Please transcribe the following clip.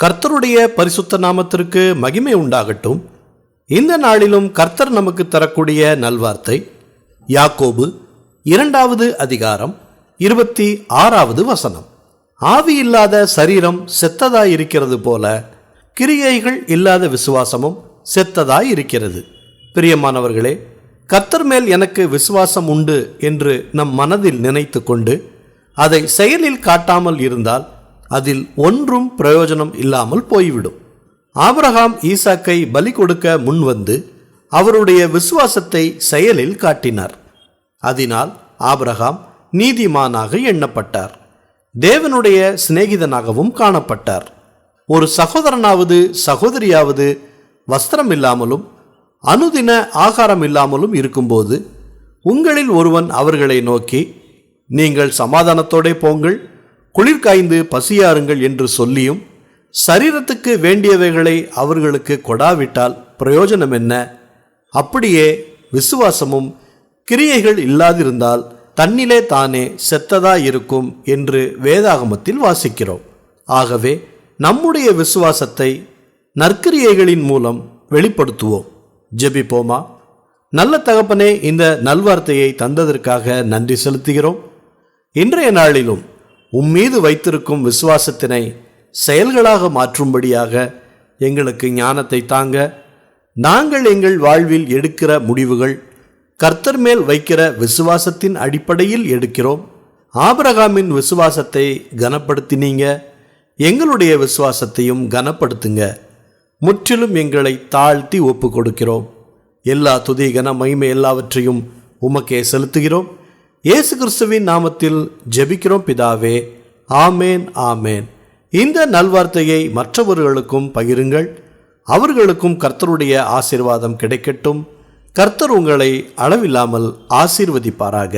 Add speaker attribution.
Speaker 1: கர்த்தருடைய பரிசுத்த நாமத்திற்கு மகிமை உண்டாகட்டும். இந்த நாளிலும் கர்த்தர் நமக்கு தரக்கூடிய நல்வார்த்தை யாக்கோபு 2வது அதிகாரம் 26வது வசனம். ஆவி இல்லாத சரீரம் செத்ததாயிருக்கிறது போல கிரியைகள் இல்லாத விசுவாசமும் செத்ததாயிருக்கிறது. பிரியமானவர்களே, கர்த்தர் மேல் எனக்கு விசுவாசம் உண்டு என்று நம் மனதில் நினைத்து கொண்டு அதை செயலில் காட்டாமல் இருந்தால் அதில் ஒன்றும் பிரயோஜனம் இல்லாமல் போய்விடும். ஆபிரகாம் ஈசாக்கை பலி கொடுக்க முன்வந்து அவருடைய விசுவாசத்தை செயலில் காட்டினார். அதனால் ஆபிரகாம் நீதிமானாக எண்ணப்பட்டார், தேவனுடைய சிநேகிதனாகவும் காணப்பட்டார். ஒரு சகோதரனாவது சகோதரியாவது வஸ்திரம் இல்லாமலும் அனுதின ஆகாரம் இல்லாமலும் இருக்கும்போது உங்களில் ஒருவன் அவர்களை நோக்கி, நீங்கள் சமாதானத்தோடே போங்கள், குளிர் காய்ந்து பசியாருங்கள் என்று சொல்லியும் சரீரத்துக்கு வேண்டியவைகளை அவர்களுக்கு கொடாவிட்டால் பிரயோஜனம் என்ன? அப்படியே விசுவாசமும் கிரியைகள் இல்லாதிருந்தால் தன்னிலே தானே செத்ததாயிருக்கும் என்று வேதாகமத்தில் வாசிக்கிறோம். ஆகவே நம்முடைய விசுவாசத்தை நற்கிரியைகளின் மூலம் வெளிப்படுத்துவோம். ஜெபிப்போமா. நல்ல தகப்பனே, இந்த நல்வார்த்தையை தந்ததற்காக நன்றி செலுத்துகிறோம். இன்றைய நாளிலும் உம்மீது வைத்திருக்கும் விசுவாசத்தினை செயல்களாக மாற்றும்படியாக எங்களுக்கு ஞானத்தை தாங்க. நாங்கள் எங்கள் வாழ்வில் எடுக்கிற முடிவுகள் கர்த்தர் மேல் வைக்கிற விசுவாசத்தின் அடிப்படையில் எடுக்கிறோம். ஆபிரகாமின் விசுவாசத்தை கனப்படுத்தினீங்க, எங்களுடைய விசுவாசத்தையும் கனப்படுத்துங்க. முற்றிலும் எங்களை தாழ்த்தி ஒப்பு கொடுக்கிறோம். எல்லா துதி கன மகிமை எல்லாவற்றையும் உமக்கே செலுத்துகிறோம். இயேசு கிறிஸ்துவின் நாமத்தில் ஜெபிக்கிறோம் பிதாவே. ஆமேன், ஆமேன். இந்த நல்வார்த்தையை மற்றவர்களுக்கும் பகிருங்கள். அவர்களுக்கும் கர்த்தருடைய ஆசீர்வாதம் கிடைக்கட்டும். கர்த்தர் உங்களை அளவில்லாமல் ஆசீர்வதிப்பாராக.